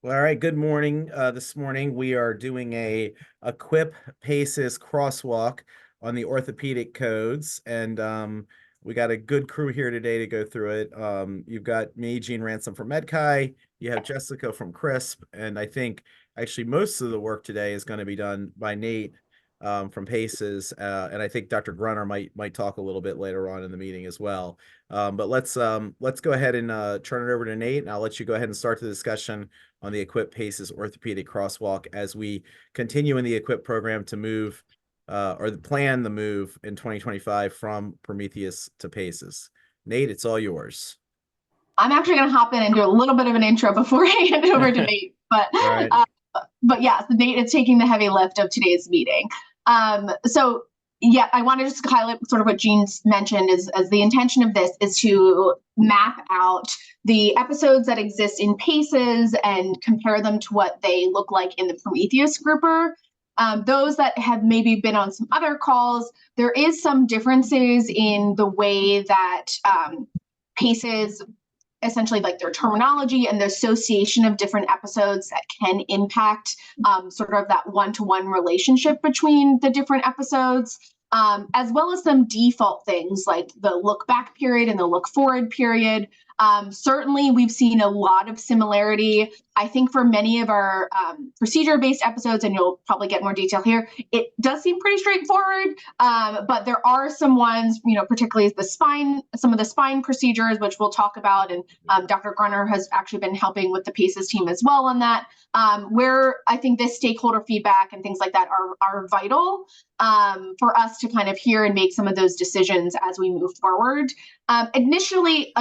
Well, all right. Good morning. This morning we are doing a EQIP PACES crosswalk on the orthopedic codes, and we got a good crew here today to go through it. You've got me, Gene Ransom from MedChi. You have Jessica from CRISP, and I think actually most of the work today is going to be done by Nate from PACES, and I think Dr. Grunner might talk a little bit later on in the meeting as well. But let's go ahead and turn it over to Nate, and I'll let you go ahead and start the discussion on the EQIP PACES orthopedic crosswalk as we continue in the EQIP program to move or plan the move in 2025 from Prometheus to PACES. Nate, it's all yours. I'm actually going to hop in and do a little bit of an intro before I hand over to Nate. But right. Yeah, so Nate is taking the heavy lift of today's meeting. I want to just highlight sort of what Jean's mentioned as the intention of this is to map out the episodes that exist in PACES and compare them to what they look like in the Prometheus grouper. Those that have maybe been on some other calls, there is some differences in the way that PACES, essentially like their terminology and the association of different episodes that can impact sort of that one-to-one relationship between the different episodes, as well as some default things like the look back period and the look forward period. Certainly, we've seen a lot of similarity. I think for many of our procedure-based episodes, and you'll probably get more detail here, it does seem pretty straightforward, but there are some ones, particularly some of the spine procedures, which we'll talk about, and Dr. Grunner has actually been helping with the PACES team as well on that, where I think this stakeholder feedback and things like that are vital for us to kind of hear and make some of those decisions as we move forward. Additionally,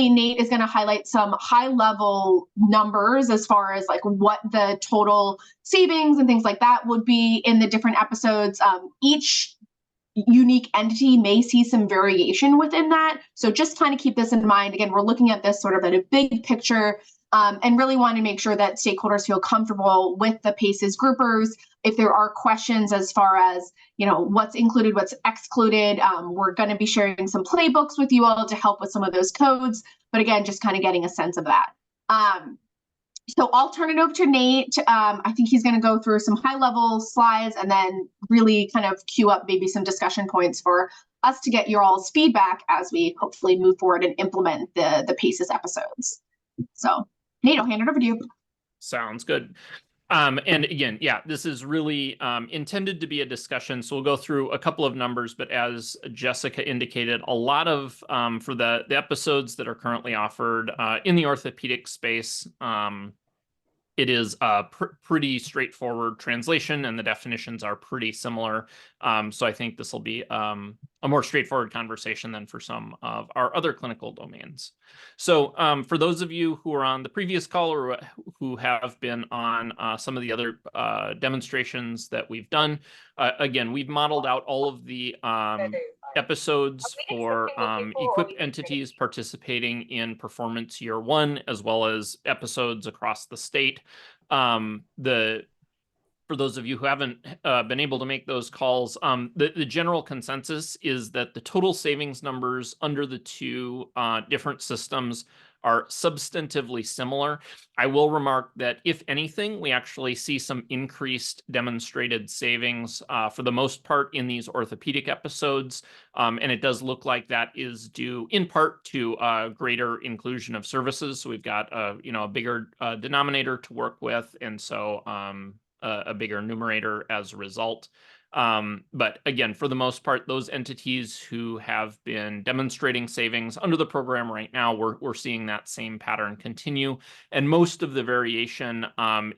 Nate is going to highlight some high-level numbers as far as like what the total savings and things like that would be in the different episodes. Each unique entity may see some variation within that. So just kind of keep this in mind. Again, we're looking at this sort of at a big picture and really want to make sure that stakeholders feel comfortable with the PACES groupers. If there are questions as far as, what's included, what's excluded, we're going to be sharing some playbooks with you all to help with some of those codes. But again, just kind of getting a sense of that. So I'll turn it over to Nate. I think he's going to go through some high-level slides and then really kind of queue up maybe some discussion points for us to get your all's feedback as we hopefully move forward and implement the PACES episodes. So Nate, I'll hand it over to you. Sounds good. And again, this is really intended to be a discussion. So we'll go through a couple of numbers, but as Jessica indicated, a lot of for the episodes that are currently offered in the orthopedic space, it is a pretty straightforward translation and the definitions are pretty similar. So I think this will be a more straightforward conversation than for some of our other clinical domains. So for those of you who are on the previous call or who have been on some of the other demonstrations that we've done, again, we've modeled out all of the episodes for EQIP entities participating in Performance Year 1, as well as episodes across the state. For those of you who haven't been able to make those calls, the general consensus is that the total savings numbers under the two different systems are substantively similar. I will remark that if anything, we actually see some increased demonstrated savings for the most part in these orthopedic episodes. And it does look like that is due in part to greater inclusion of services. So we've got a bigger denominator to work with. And so a bigger numerator as a result. But again, for the most part, those entities who have been demonstrating savings under the program right now, we're seeing that same pattern continue. And most of the variation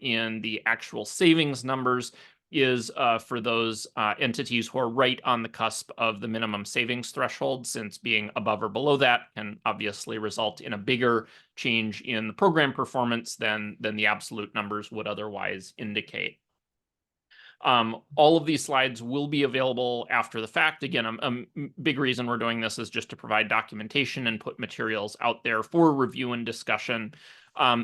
in the actual savings numbers is for those entities who are right on the cusp of the minimum savings threshold, since being above or below that can obviously result in a bigger change in the program performance than the absolute numbers would otherwise indicate. All of these slides will be available after the fact. Again, a big reason we're doing this is just to provide documentation and put materials out there for review and discussion.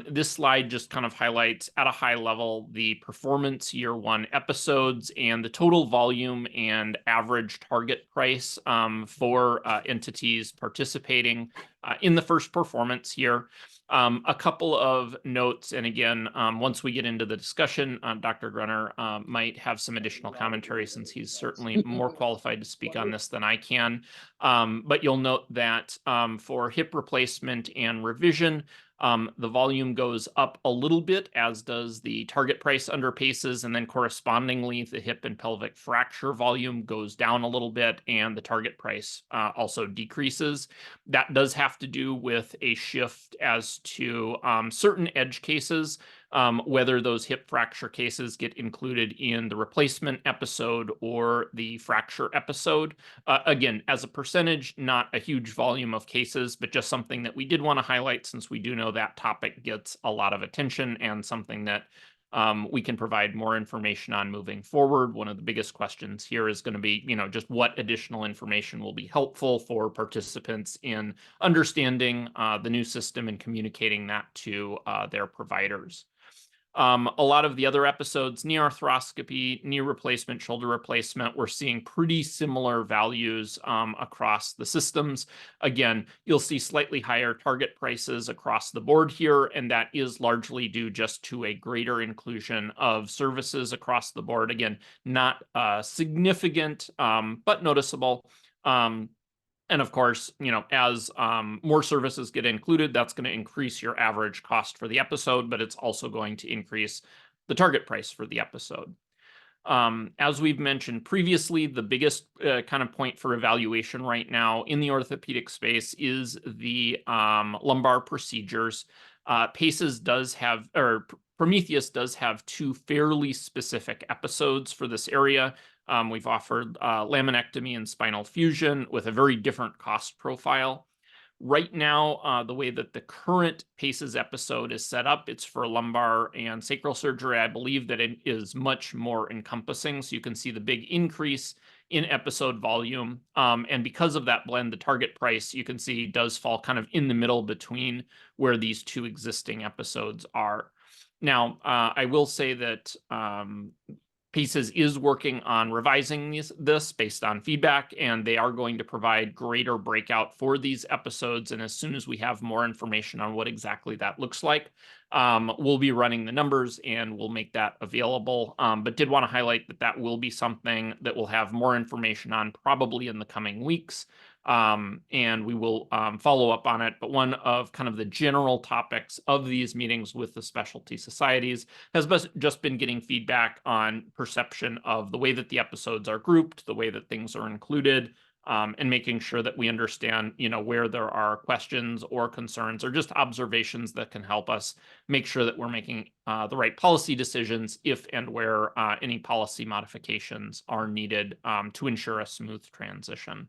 This slide just kind of highlights at a high level the Performance Year 1 episodes and the total volume and average target price for entities participating in the first performance year. A couple of notes, and again, once we get into the discussion, Dr. Grunner might have some additional commentary since he's certainly more qualified to speak on this than I can. But you'll note that for hip replacement and revision, the volume goes up a little bit, as does the target price under PACES, and then correspondingly, the hip and pelvic fracture volume goes down a little bit, and the target price also decreases. That does have to do with a shift as to certain edge cases, whether those hip fracture cases get included in the replacement episode or the fracture episode. Again, as a percentage, not a huge volume of cases, but just something that we did want to highlight since we do know that topic gets a lot of attention and something that we can provide more information on moving forward. One of the biggest questions here is going to be, just what additional information will be helpful for participants in understanding the new system and communicating that to their providers. A lot of the other episodes, knee arthroscopy, knee replacement, shoulder replacement, we're seeing pretty similar values across the systems. Again, you'll see slightly higher target prices across the board here, and that is largely due just to a greater inclusion of services across the board. Again, not significant, but noticeable. And of course, as more services get included, that's going to increase your average cost for the episode, but it's also going to increase the target price for the episode. As we've mentioned previously, the biggest kind of point for evaluation right now in the orthopedic space is the lumbar procedures. PACES does have, or Prometheus does have 2 fairly specific episodes for this area. We've offered laminectomy and spinal fusion with a very different cost profile. Right now, the way that the current PACES episode is set up, it's for lumbar and sacral surgery. I believe that it is much more encompassing. So you can see the big increase in episode volume. And because of that blend, the target price, you can see, does fall kind of in the middle between where these 2 existing episodes are. Now, I will say that PACES is working on revising this based on feedback, and they are going to provide greater breakout for these episodes. And as soon as we have more information on what exactly that looks like, we'll be running the numbers and we'll make that available. But did want to highlight that that will be something that we'll have more information on probably in the coming weeks. And we will follow up on it. But one of kind of the general topics of these meetings with the specialty societies has just been getting feedback on perception of the way that the episodes are grouped, the way that things are included, and making sure that we understand, where there are questions or concerns or just observations that can help us make sure that we're making the right policy decisions if and where any policy modifications are needed to ensure a smooth transition.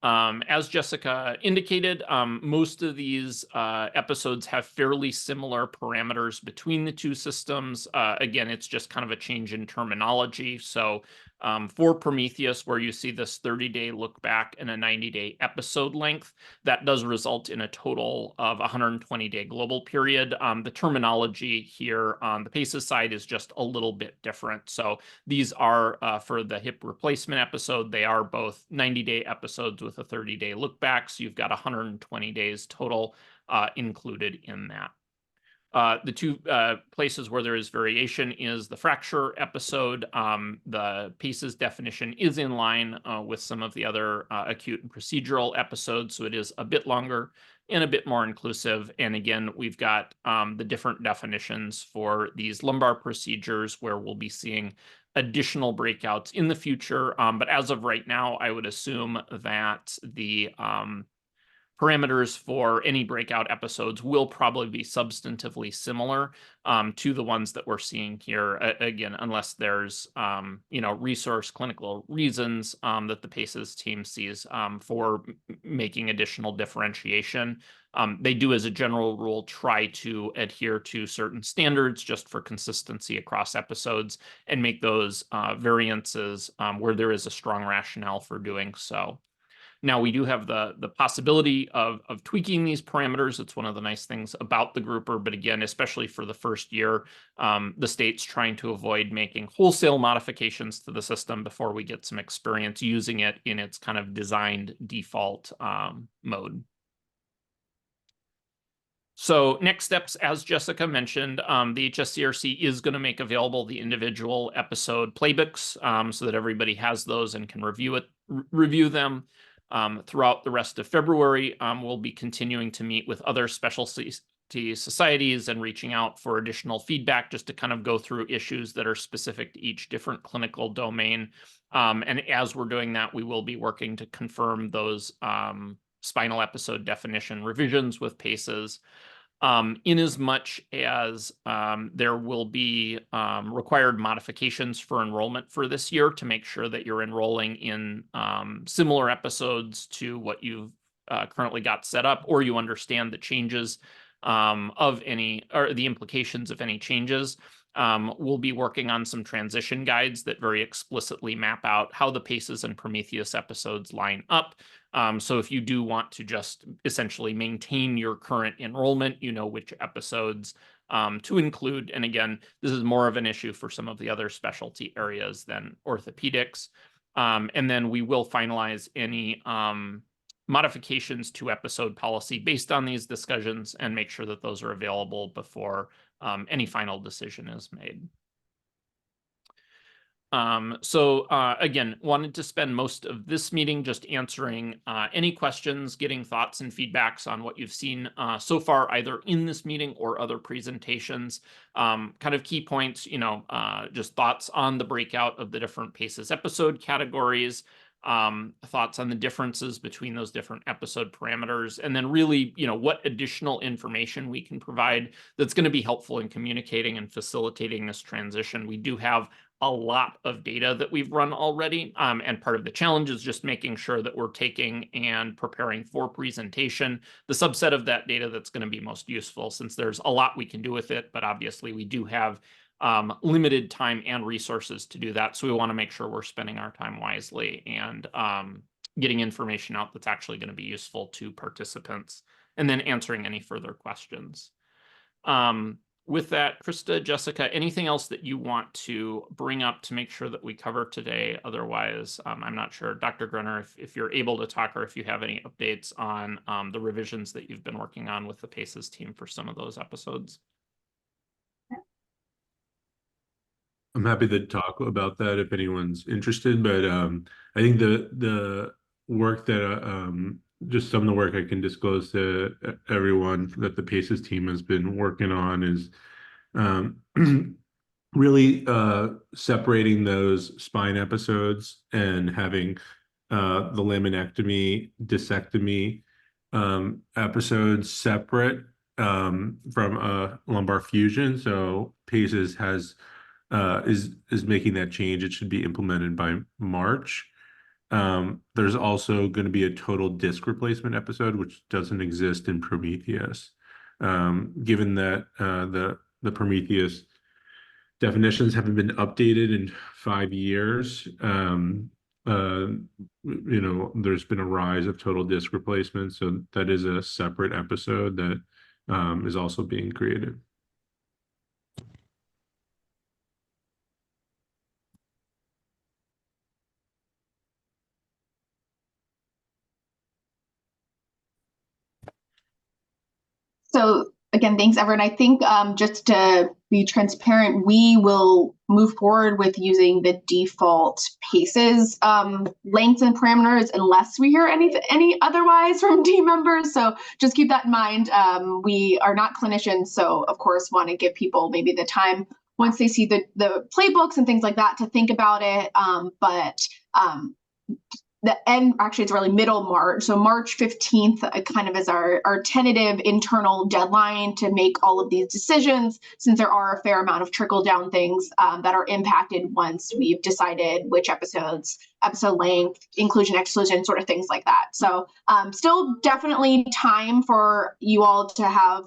As Jessica indicated, most of these episodes have fairly similar parameters between the 2 systems. Again, it's just kind of a change in terminology. So for Prometheus, where you see this 30-day look back and a 90-day episode length, that does result in a total of 120-day global period. The terminology here on the PACES side is just a little bit different. So these are for the hip replacement episode, they are both 90-day episodes with a 30-day look back. So you've got 120 days total included in that. The 2 places where there is variation is the fracture episode. The PACES definition is in line with some of the other acute and procedural episodes, so it is a bit longer and a bit more inclusive. And again, we've got the different definitions for these lumbar procedures where we'll be seeing additional breakouts in the future. But as of right now, I would assume that the parameters for any breakout episodes will probably be substantively similar to the ones that we're seeing here. Again, unless there's resource clinical reasons that the PACES team sees for making additional differentiation. They do, as a general rule, try to adhere to certain standards just for consistency across episodes and make those variances where there is a strong rationale for doing so. Now, we do have the possibility of tweaking these parameters. It's one of the nice things about the grouper. But again, especially for the first year, the state's trying to avoid making wholesale modifications to the system before we get some experience using it in its kind of designed default mode. So next steps, as Jessica mentioned, the HSCRC is going to make available the individual episode playbooks so that everybody has those and can review them. Throughout the rest of February, we'll be continuing to meet with other specialty societies and reaching out for additional feedback just to kind of go through issues that are specific to each different clinical domain. And as we're doing that, we will be working to confirm those spinal episode definition revisions with PACEs. In as much as there will be required modifications for enrollment for this year to make sure that you're enrolling in similar episodes to what you've currently got set up, or you understand the changes of any, or the implications of any changes. We'll be working on some transition guides that very explicitly map out how the PACEs and Prometheus episodes line up. So if you do want to just essentially maintain your current enrollment, you know which episodes to include. And again, this is more of an issue for some of the other specialty areas than orthopedics. And then we will finalize any modifications to episode policy based on these discussions and make sure that those are available before any final decision is made. Again, wanted to spend most of this meeting just answering any questions, getting thoughts and feedbacks on what you've seen so far, either in this meeting or other presentations. Kind of key points, just thoughts on the breakout of the different PACEs episode categories, thoughts on the differences between those different episode parameters, and then really, what additional information we can provide that's going to be helpful in communicating and facilitating this transition. We do have a lot of data that we've run already, and part of the challenge is just making sure that we're taking and preparing for presentation the subset of that data that's going to be most useful, since there's a lot we can do with it, but obviously we do have limited time and resources to do that. So we want to make sure we're spending our time wisely and getting information out that's actually going to be useful to participants, and then answering any further questions. With that, Krista, Jessica, anything else that you want to bring up to make sure that we cover today? Otherwise, I'm not sure. Dr. Grunner, if you're able to talk, or if you have any updates on the revisions that you've been working on with the PACEs team for some of those episodes. I'm happy to talk about that if anyone's interested, but I think the work that just some of the work I can disclose to everyone that the PACEs team has been working on is really separating those spine episodes and having the laminectomy, discectomy episodes separate from a lumbar fusion. So PACEs is making that change. It should be implemented by March. There's also going to be a total disc replacement episode, which doesn't exist in Prometheus. Given that the Prometheus definitions haven't been updated in 5 years, there's been a rise of total disc replacement. So that is a separate episode that is also being created. So again, thanks, Everett. I think just to be transparent, we will move forward with using the default PACEs lengths and parameters unless we hear any otherwise from team members. So just keep that in mind. We are not clinicians, so of course want to give people maybe the time once they see the playbooks and things like that to think about it. The end, actually, it's really middle March. So March 15th kind of is our tentative internal deadline to make all of these decisions, since there are a fair amount of trickle down things that are impacted once we've decided which episodes, episode length, inclusion, exclusion, sort of things like that. So still definitely time for you all to have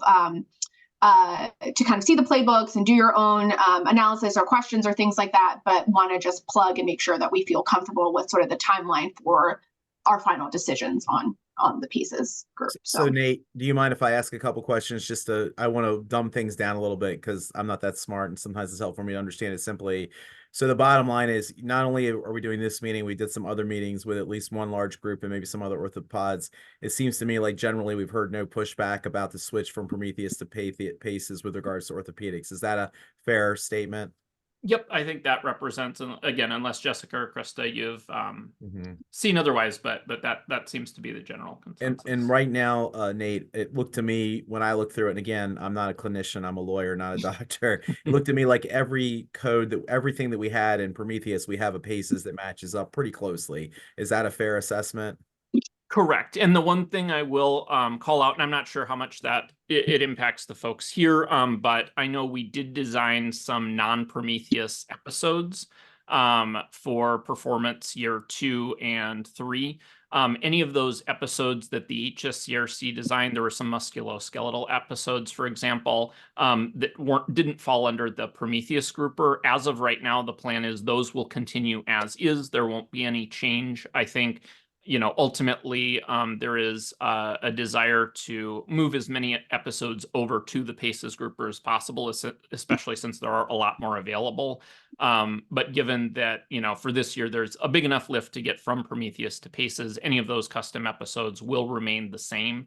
to kind of see the playbooks and do your own analysis or questions or things like that, but want to just plug and make sure that we feel comfortable with sort of the timeline for our final decisions on on the PACES group. So Nate, do you mind if I ask a couple questions? I want to dumb things down a little bit because I'm not that smart, and sometimes it's helpful for me to understand it simply. So the bottom line is, not only are we doing this meeting, we did some other meetings with at least one large group and maybe some other orthopods. It seems to me like generally we've heard no pushback about the switch from Prometheus to PACES with regards to orthopedics. Is that a fair statement? Yep, I think that represents, and again, unless Jessica or Krista, you've seen otherwise, but that seems to be the general consensus. And right now, Nate, it looked to me when I looked through it, and again, I'm not a clinician, I'm a lawyer, not a doctor. It looked to me like every code everything that we had in Prometheus, we have a PACES that matches up pretty closely. Is that a fair assessment? Correct. And the one thing I will call out, and I'm not sure how much that it impacts the folks here, but I know we did design some non-Prometheus episodes for performance year 2 and 3. Any of those episodes that the HSCRC designed, there were some musculoskeletal episodes, for example, that didn't fall under the Prometheus grouper. As of right now, the plan is those will continue as is. There won't be any change. I think, you know, ultimately, there is a desire to move as many episodes over to the PACES grouper as possible, especially since there are a lot more available. But given that, you know, for this year, there's a big enough lift to get from Prometheus to PACES, any of those custom episodes will remain the same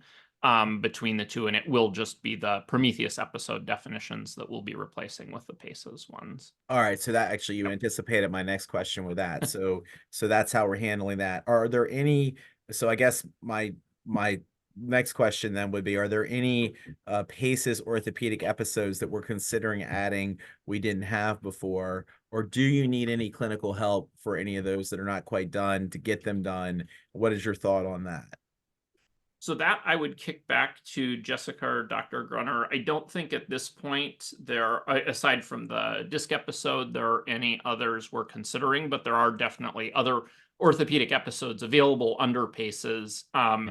between the two, and it will just be the Prometheus episode definitions that we'll be replacing with the PACES ones. All right, so that actually you anticipated my next question with that. So that's how we're handling that. Are there any, so I guess my next question then would be, are there any PACES orthopedic episodes that we're considering adding we didn't have before? Or do you need any clinical help for any of those that are not quite done to get them done? What is your thought on that? So that I would kick back to Jessica or Dr. Grunner. I don't think at this point there, aside from the disc episode, there are any others we're considering, but there are definitely other orthopedic episodes available under PACES.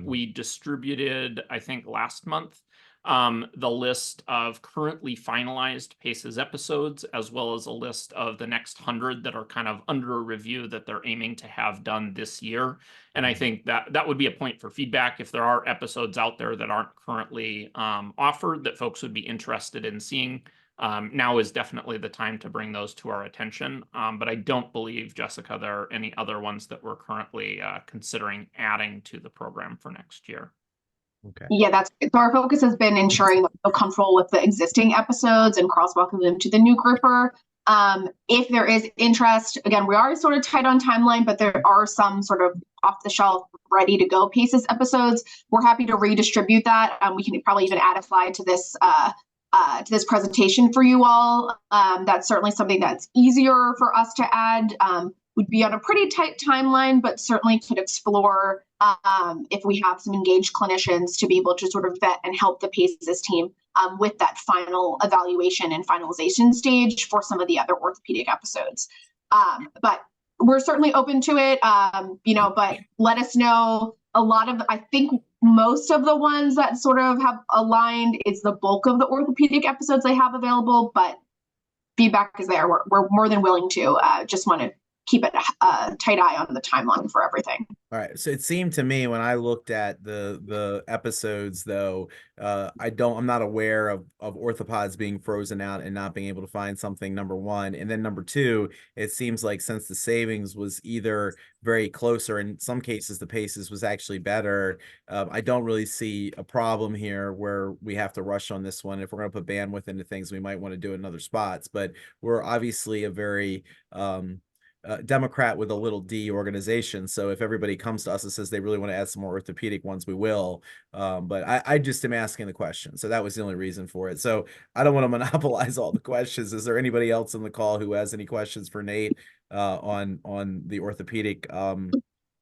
We distributed, I think last month, the list of currently finalized PACES episodes, as well as a list of the next 100 that are kind of under review that they're aiming to have done this year. And I think that would be a point for feedback if there are episodes out there that aren't currently offered that folks would be interested in seeing. Now is definitely the time to bring those to our attention. But I don't believe, Jessica, there are any other ones that we're currently considering adding to the program for next year. Okay. Yeah, so our focus has been ensuring that we're comfortable with the existing episodes and crosswalking them to the new grouper. If there is interest, again, we are sort of tight on timeline, but there are some sort of off-the-shelf, ready-to-go PACES episodes. We're happy to redistribute that. We can probably even add a slide to this presentation for you all. That's certainly something that's easier for us to add. Would be on a pretty tight timeline, but certainly could explore if we have some engaged clinicians to be able to sort of vet and help the PACES team with that final evaluation and finalization stage for some of the other orthopedic episodes. But we're certainly open to it, but let us know. I think most of the ones that sort of have aligned is the bulk of the orthopedic episodes they have available, but feedback is there. We're more than willing to. Just want to keep it a tight eye on the timeline for everything. All right. So it seemed to me when I looked at the episodes, though, I'm not aware of orthopods being frozen out and not being able to find something, number one. And then number two, it seems like since the savings was either very close or in some cases the PACES was actually better, I don't really see a problem here where we have to rush on this one. If we're going to put bandwidth into things, we might want to do it in other spots. But we're obviously a very Democrat with a little d organization. So if everybody comes to us and says they really want to add some more orthopedic ones, we will. But I just am asking the question. So that was the only reason for it. So I don't want to monopolize all the questions. Is there anybody else on the call who has any questions for Nate on the orthopedic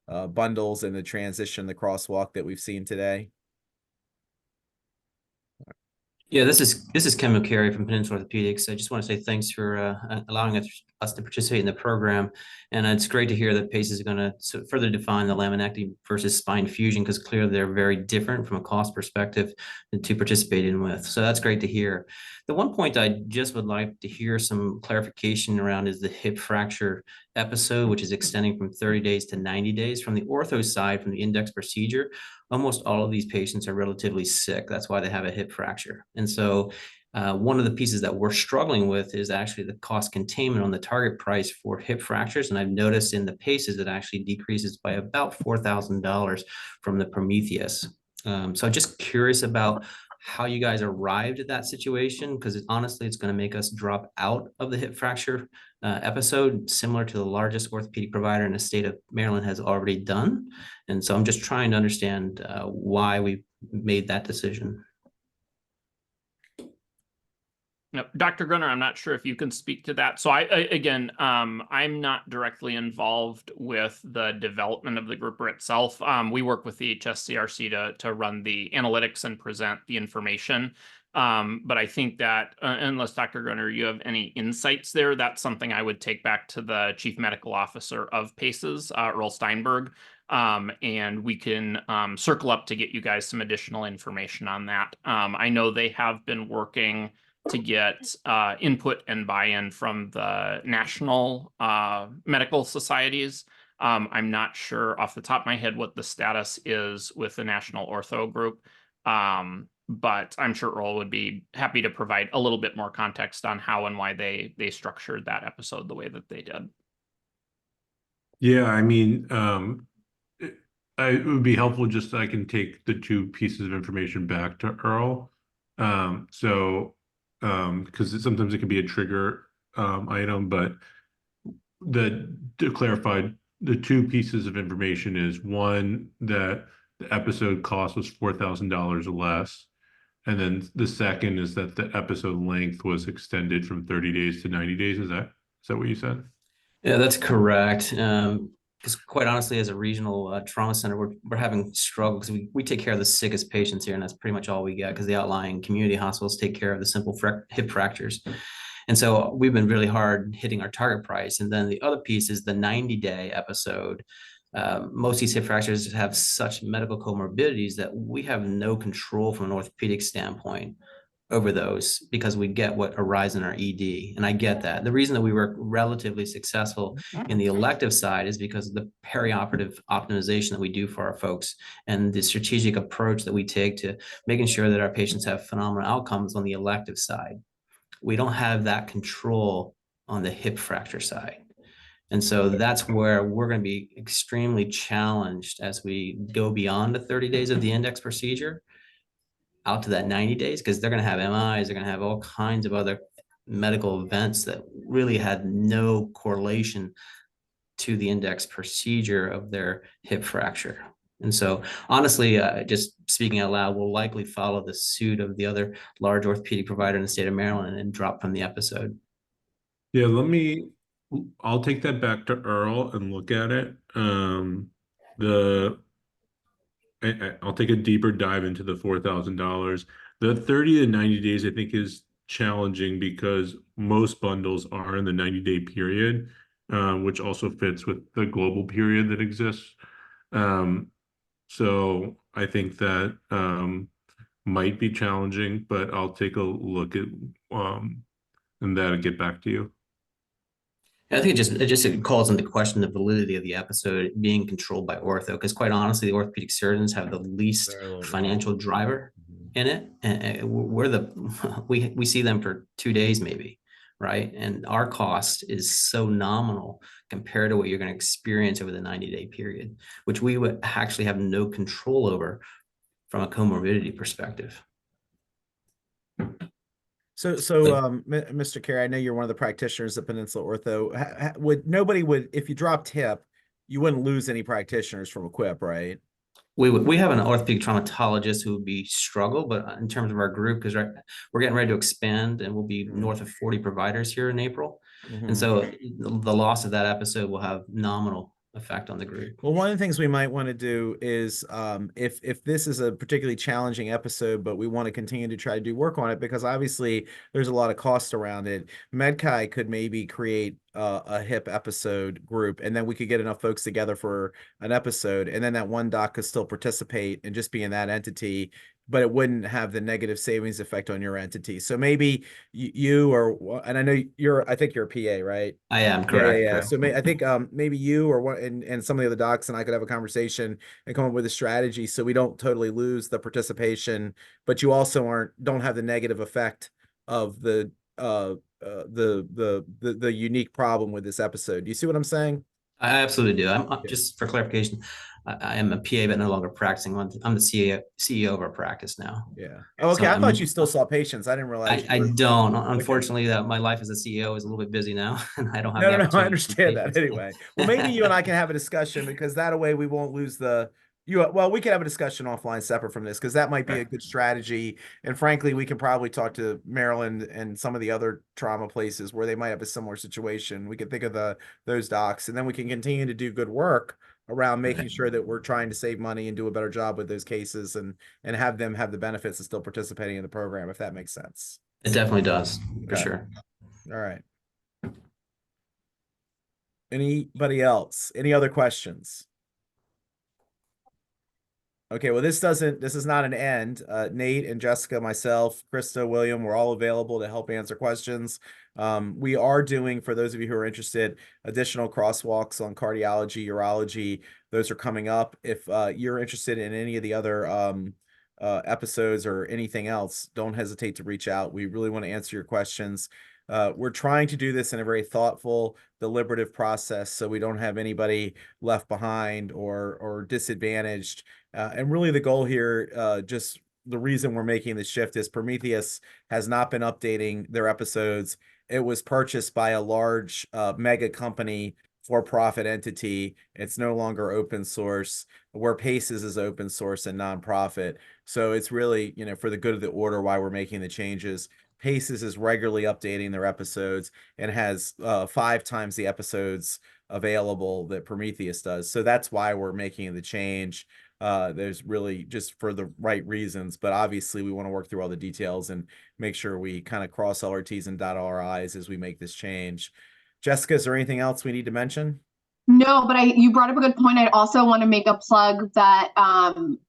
bundles and the transition, the crosswalk that we've seen today? Yeah, this is Ken McCary from Peninsula Orthopedics. I just want to say thanks for allowing us us to participate in the program. And it's great to hear that PACE is going to further define the laminectomy versus spine fusion, because clearly they're very different from a cost perspective to participate in with. So that's great to hear. The one point I just would like to hear some clarification around is the hip fracture episode, which is extending from 30 days to 90 days. From the ortho side, from the index procedure, almost all of these patients are relatively sick. That's why they have a hip fracture. And so one of the pieces that we're struggling with is actually the cost containment on the target price for hip fractures. And I've noticed in the PACEs, it actually decreases by about $4,000 from the Prometheus. So I'm just curious about how you guys arrived at that situation, because honestly, it's going to make us drop out of the hip fracture episode, similar to the largest orthopedic provider in the state of Maryland has already done. And so I'm just trying to understand why we made that decision. No, Dr. Gunner, I'm not sure if you can speak to that. So again, I'm not directly involved with the development of the grouper itself. We work with the HSCRC to run the analytics and present the information. But I think that unless Dr. Gunner, you have any insights there, that's something I would take back to the Chief Medical Officer of PACES, Earl Steinberg. And we can circle up to get you guys some additional information on that. I know they have been working to get input and buy-in from the national medical societies. I'm not sure off the top of my head what the status is with the National Ortho Group, but I'm sure Earl would be happy to provide a little bit more context on how and why they structured that episode the way that they did. Yeah, I mean, it would be helpful just so I can take the two pieces of information back to Earl. Because sometimes it can be a trigger item, but to clarify, the two pieces of information is one, that the episode cost was $4,000 less. And then the second is that the episode length was extended from 30 days to 90 days. Is that what you said? Yeah, that's correct. Because quite honestly, as a regional trauma center, we're having struggles. We take care of the sickest patients here, and that's pretty much all we get, because the outlying community hospitals take care of the simple hip fractures. And so we've been really hard hitting our target price. And then the other piece is the 90-day episode. Most of these hip fractures have such medical comorbidities that we have no control from an orthopedic standpoint over those, because we get what arrives in our ED. And I get that. The reason that we were relatively successful in the elective side is because of the perioperative optimization that we do for our folks, and the strategic approach that we take to making sure that our patients have phenomenal outcomes on the elective side. We don't have that control on the hip fracture side. And so that's where we're going to be extremely challenged as we go beyond the 30 days of the index procedure out to that 90 days, because they're going to have MIs, they're going to have all kinds of other medical events that really had no correlation to the index procedure of their hip fracture. And so honestly, just speaking out loud, we'll likely follow the suit of the other large orthopedic provider in the state of Maryland and drop from the episode. Yeah, I'll take that back to Earl and look at it. I'll take a deeper dive into the $4,000. The 30 to 90 days, I think, is challenging because most bundles are in the 90-day period, which also fits with the global period that exists. So I think that might be challenging, but I'll take a look at and that and get back to you. I think it just calls into question the validity of the episode being controlled by ortho, because quite honestly, the orthopedic surgeons have the least financial driver in it, and we see them for 2 days maybe, right? And our cost is so nominal compared to what you're going to experience over the 90-day period, which we would actually have no control over from a comorbidity perspective. So, Mr. Carey, I know you're one of the practitioners at Peninsula Ortho. If you dropped hip, you wouldn't lose any practitioners from EQIP, right? We have an orthopedic traumatologist who would be struggle, but in terms of our group, because we're getting ready to expand and we'll be north of 40 providers here in April. And so the loss of that episode will have nominal effect on the group. Well, one of the things we might want to do is if this is a particularly challenging episode, but we want to continue to try to do work on it, because obviously there's a lot of cost around it, MedChi could maybe create a hip episode group, and then we could get enough folks together for an episode, and then that one doc could still participate and just be in that entity, but it wouldn't have the negative savings effect on your entity. So maybe you or, and I know I think you're a PA, right? I am Yeah, correct. yeah. Correct. So I think maybe you or one and some of the other docs and I could have a conversation and come up with a strategy so we don't totally lose the participation, but you also don't have the negative effect of the the unique problem with this episode. Do you see what I'm saying? I absolutely do. I'm Yeah. just for clarification, I am a PA, but no longer practicing. I'm the CEO of our practice now. Yeah. Oh, okay. So I thought you still saw patients. I didn't realize. I don't. Unfortunately, that my life as a CEO is a little bit busy now, and I don't have the No. I opportunity to see understand that patients. anyway. Well, maybe you and I can have a discussion because that way we won't lose well, we can have a discussion offline separate from this because that might be a good strategy. And frankly, we can probably talk to Maryland and some of the other trauma places where they might have a similar situation. We can think of those docs, and then we can continue to do good work around making sure that we're trying to save money and do a better job with those cases and have them have the benefits of still participating in the program, if that makes sense. It definitely does, for Okay. sure. All right. Anybody else? Any other questions? Okay, well, this is not an end. Nate and Jessica, myself, Krista, William, we're all available to help answer questions. We are doing, for those of you who are interested, additional crosswalks on cardiology, urology. Those are coming up. If you're interested in any of the other episodes or anything else, don't hesitate to reach out. We really want to answer your questions. We're trying to do this in a very thoughtful, deliberative process so we don't have anybody left behind or disadvantaged. And really the goal here, just the reason we're making the shift is Prometheus has not been updating their episodes. It was purchased by a large mega company for-profit entity. It's no longer open source, where Paces is open source and nonprofit. So it's really, for the good of the order why we're making the changes. Paces is regularly updating their episodes and has 5 times the episodes available that Prometheus does. So that's why we're making the change. There's really just for the right reasons, but obviously we want to work through all the details and make sure we kind of cross all our T's and dot all our I's as we make this change. Jessica, is there anything else we need to mention? No, but you brought up a good point. I'd also want to make a plug that,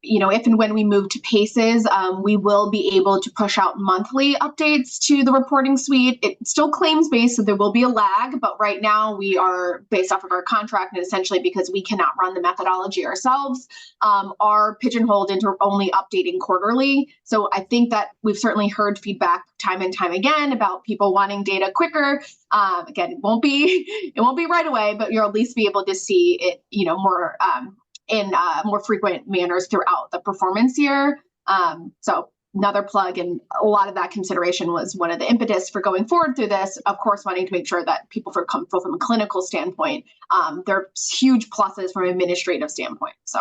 if and when we move to Paces, we will be able to push out monthly updates to the reporting suite. It still claims based, so there will be a lag, but right now we are based off of our contract, and essentially because we cannot run the methodology ourselves, are pigeonholed into only updating quarterly. So I think that we've certainly heard feedback time and time again about people wanting data quicker. Again, it won't be right away, but you'll at least be able to see it, more in more frequent manners throughout the performance year. So another plug, and a lot of that consideration was one of the impetus for going forward through this. Of course, wanting to make sure that people feel comfortable from a clinical standpoint. There are huge pluses from an administrative standpoint. So,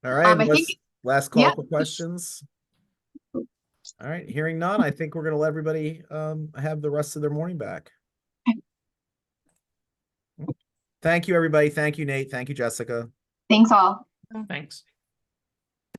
all right. I think last call for questions. All right, hearing none, I think we're going to let everybody have the rest of their morning back. Thank you, everybody. Thank you, Nate. Thank you, Jessica. Thanks all. Thanks.